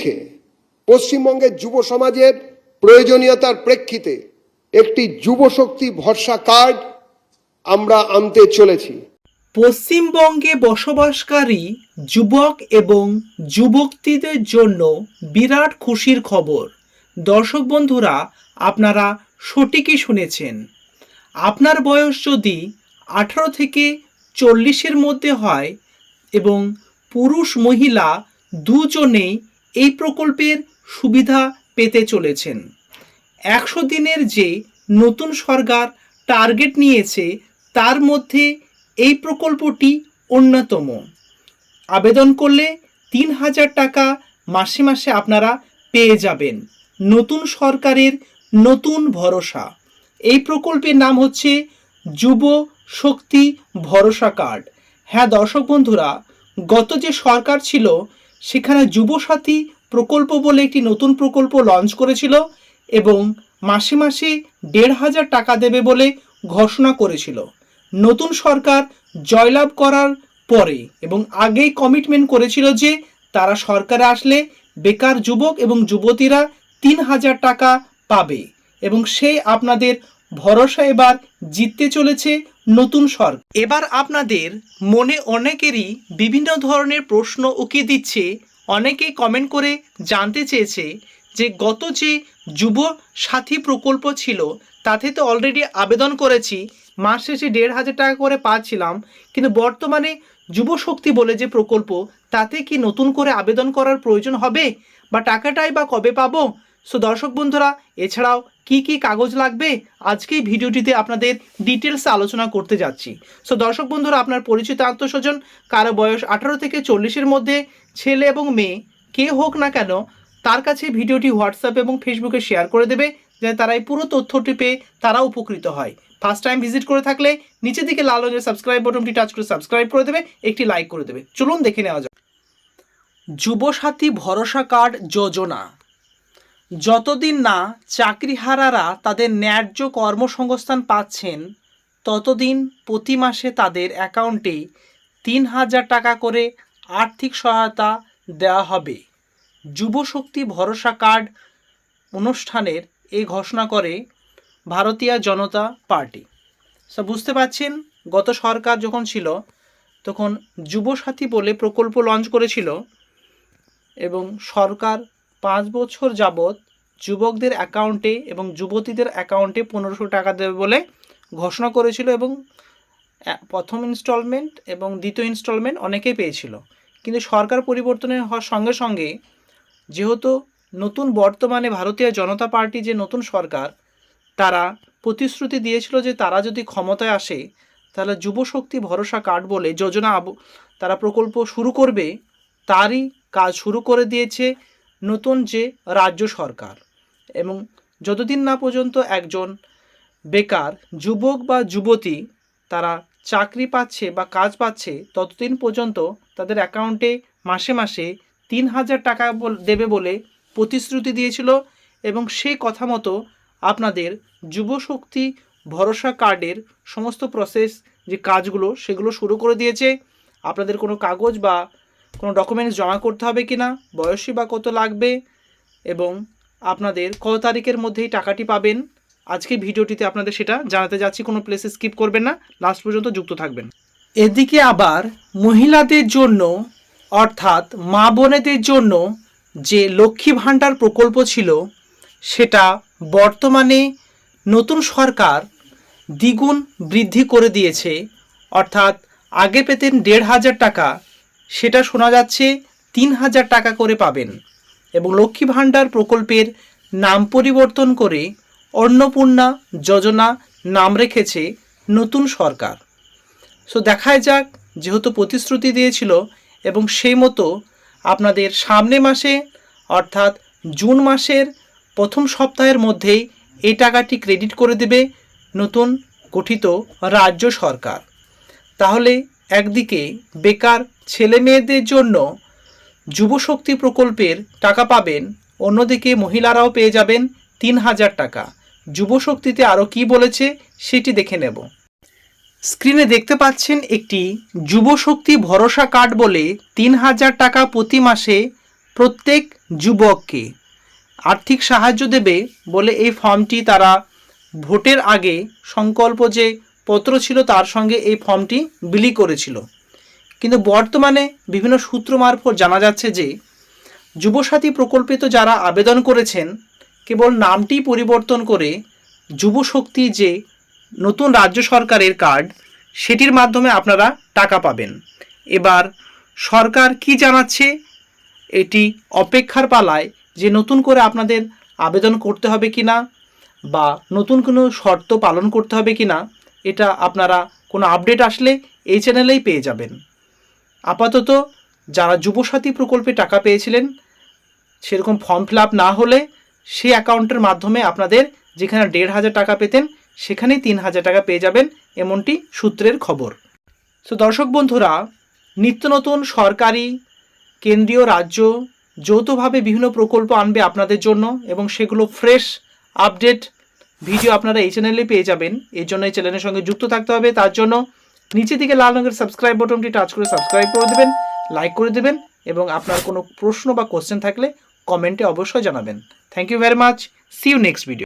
নিরিখে পশ্চিমবঙ্গের যুব সমাজের প্রয়োজনীয়তার প্রেক্ষিতে একটি যুবশক্তি ভরসা কার্ড আমরা আনতে চলেছি। পশ্চিমবঙ্গে বসবাসকারী যুবক এবং যুবতীদের জন্য বিরাট খুশির খবর। দর্শক বন্ধুরা, আপনারা সঠিকই শুনেছেন। আপনার বয়স যদি 18 থেকে 40-এর মধ্যে হয় এবং পুরুষ মহিলা দুজনেই এই প্রকল্পের সুবিধা পেতে চলেছেন। 100 দিনের যে নতুন সরকার টার্গেট নিয়েছে তার মধ্যে এই প্রকল্পটি অন্যতম। আবেদন করলে 3000 টাকা মাসে মাসে আপনারা পেয়ে যাবেন। নতুন সরকারের নতুন ভরসা। এই প্রকল্পের নাম হচ্ছে যুব শক্তি ভরসা কার্ড। হ্যাঁ দর্শক বন্ধুরা, গত যে সরকার ছিল সেখানে যুবসাথী প্রকল্প বলে একটি নতুন প্রকল্প লঞ্চ করেছিল এবং মাসে মাসে 1500 টাকা দেবে বলে ঘোষণা করেছিল। নতুন সরকার জয়লাভ করার পরে এবং আগেই কমিটমেন্ট করেছিল যে তারা সরকারে আসলে বেকার যুবক এবং যুবতীরা 3000 টাকা পাবে এবং সেই আপনাদের ভরসা এবার জিততে চলেছে নতুন সরকার। এবার আপনাদের মনে অনেকেরই বিভিন্ন ধরনের প্রশ্ন উকি দিচ্ছে। অনেকেই কমেন্ট করে জানতে চেয়েছে যে গত যে যুব সাথী প্রকল্প ছিল তাতে তো অলরেডি আবেদন করেছি, মাস শেষে 1500 টাকা করে পাচ্ছিলাম, কিন্তু বর্তমানে যুব শক্তি বলে যে প্রকল্প তাতে কি নতুন করে আবেদন করার প্রয়োজন হবে বা টাকাটাই বা কবে পাবো? সো দর্শক বন্ধুরা, এছাড়াও কি কি কাগজ লাগবে আজকেই ভিডিওটিতে আপনাদের ডিটেলসে আলোচনা করতে যাচ্ছি। সো দর্শক বন্ধুরা, আপনার পরিচিত আত্মস্বজন কারো বয়স 18 থেকে 40-এর মধ্যে ছেলে এবং মেয়ে কে হোক না কেন তার কাছে ভিডিওটি হোয়াটসঅ্যাপ এবং ফেসবুকে শেয়ার করে দেবে, যাতে তারা এই পুরো তথ্যটি পেয়ে তারা উপকৃত হয়। ফার্স্ট টাইম ভিজিট করে থাকলে নিচের দিকে লাল রঙের সাবস্ক্রাইব বাটনটি টাচ করে সাবস্ক্রাইব করে দেবে, একটি লাইক করে দেবে। চলুন দেখে নেওয়া যাক। যুবসাথী ভরসা কার্ড যোজনা। যতদিন না চাকরিহারারা তাদের ন্যায্য কর্মসংস্থান পাচ্ছেন ততদিন প্রতি মাসে তাদের অ্যাকাউন্টে 3000 টাকা করে আর্থিক সহায়তা দেওয়া হবে। যুবশক্তি ভরসা কার্ড অনুষ্ঠানের এই ঘোষণা করে ভারতীয় জনতা পার্টি। সো বুঝতে পারছেন, গত সরকার যখন ছিল তখন যুবসাথী বলে প্রকল্প লঞ্চ করেছিল এবং সরকার 5 বছর যাবৎ যুবকদের অ্যাকাউন্টে এবং যুবতীদের অ্যাকাউন্টে 1500 টাকা দেবে বলে ঘোষণা করেছিল এবং প্রথম ইনস্টলমেন্ট এবং দ্বিতীয় ইনস্টলমেন্ট অনেকেই পেয়েছিল। কিন্তু সরকার পরিবর্তনের হওয়ার সঙ্গে সঙ্গে যেহেতু নতুন বর্তমানে ভারতীয় জনতা পার্টি যে নতুন সরকার, তারা প্রতিশ্রুতি দিয়েছিল যে তারা যদি ক্ষমতায় আসে তাহলে যুবশক্তি ভরসা কার্ড বলে যোজনা তারা প্রকল্প শুরু করবে। তারই কাজ শুরু করে দিয়েছে নতুন যে রাজ্য সরকার। এবং যতদিন না পর্যন্ত একজন বেকার যুবক বা যুবতী তারা চাকরি পাচ্ছে বা কাজ পাচ্ছে ততদিন পর্যন্ত তাদের অ্যাকাউন্টে মাসে মাসে 3000 টাকা দেবে বলে প্রতিশ্রুতি দিয়েছিল এবং সেই কথা মতো আপনাদের যুবশক্তি ভরসা কার্ডের সমস্ত প্রসেস যে কাজগুলো সেগুলো শুরু করে দিয়েছে। আপনাদের কোনো কাগজ বা কোনো ডকুমেন্টস জমা করতে হবে কি না, বয়সী বা কত লাগবে এবং আপনাদের কত তারিখের মধ্যেই টাকাটি পাবেন, আজকে ভিডিওটিতে আপনাদের সেটা জানাতে যাচ্ছি। কোনো প্লেসে স্কিপ করবেন না, লাস্ট পর্যন্ত যুক্ত থাকবেন। এদিকে আবার মহিলাদের জন্য অর্থাৎ মা বোনেদের জন্য যে লক্ষ্মী ভাণ্ডার প্রকল্প ছিল সেটা বর্তমানে নতুন সরকার দ্বিগুণ বৃদ্ধি করে দিয়েছে। অর্থাৎ আগে পেতেন 1500 টাকা, সেটা শোনা যাচ্ছে 3000 টাকা করে পাবেন এবং লক্ষ্মী ভাণ্ডার প্রকল্পের নাম পরিবর্তন করে অন্নপূর্ণা যোজনা নাম রেখেছে নতুন সরকার। সো দেখায় যাক, যেহেতু প্রতিশ্রুতি দিয়েছিল এবং সেই মতো আপনাদের সামনে মাসে অর্থাৎ জুন মাসের প্রথম সপ্তাহের মধ্যেই এই টাকাটি ক্রেডিট করে দেবে নতুন গঠিত রাজ্য সরকার। তাহলে একদিকে বেকার ছেলে মেয়েদের জন্য যুবশক্তি প্রকল্পের টাকা পাবেন, অন্যদিকে মহিলারাও পেয়ে যাবেন 3000 টাকা। যুবশক্তিতে আরও কি বলেছে সেটি দেখে নেব। স্ক্রিনে দেখতে পাচ্ছেন একটি যুবশক্তি ভরসা কার্ড বলে 3000 টাকা প্রতি মাসে প্রত্যেক যুবককে আর্থিক সাহায্য দেবে বলে এই ফর্মটি তারা ভোটের আগে সংকল্প যে পত্র ছিল তার সঙ্গে এই ফর্মটি বিলি করেছিল। কিন্তু বর্তমানে বিভিন্ন সূত্র মারফত জানা যাচ্ছে যে যুবসাথী প্রকল্পে তো যারা আবেদন করেছেন কেবল নামটি পরিবর্তন করে যুবশক্তি যে নতুন রাজ্য সরকারের কার্ড সেটির মাধ্যমে আপনারা টাকা পাবেন। এবার সরকার কি জানাচ্ছে এটি অপেক্ষার পালায় যে নতুন করে আপনাদের আবেদন করতে হবে কিনা বা নতুন কোনো শর্ত পালন করতে হবে কিনা এটা আপনারা কোনো আপডেট আসলে এই চ্যানেলেই পেয়ে যাবেন। আপাতত যারা যুবসাথী প্রকল্পে টাকা পেয়েছিলেন সেরকম ফর্ম ফিল আপ না হলে সেই অ্যাকাউন্টের মাধ্যমে আপনাদের যেখানে 1,500 টাকা পেতেন সেখানেই 3,000 টাকা পেয়ে যাবেন, এমনটি সূত্রের খবর। তো দর্শক বন্ধুরা, নিত্য নতুন সরকারি কেন্দ্রীয় রাজ্য যৌথভাবে বিভিন্ন প্রকল্প আনবে আপনাদের জন্য এবং সেগুলো ফ্রেশ আপডেট ভিডিও আপনারা এই চ্যানেলে পেয়ে যাবেন। এর জন্য এই চ্যানেলের সঙ্গে যুক্ত থাকতে হবে। তার জন্য নিচে দিকে লাল রঙের সাবস্ক্রাইব বাটনটি টাচ করে সাবস্ক্রাইব করে দেবেন, লাইক করে দেবেন এবং আপনার কোনো প্রশ্ন বা কোশ্চেন থাকলে কমেন্টে অবশ্যই জানাবেন। Thank you very much. See you next video.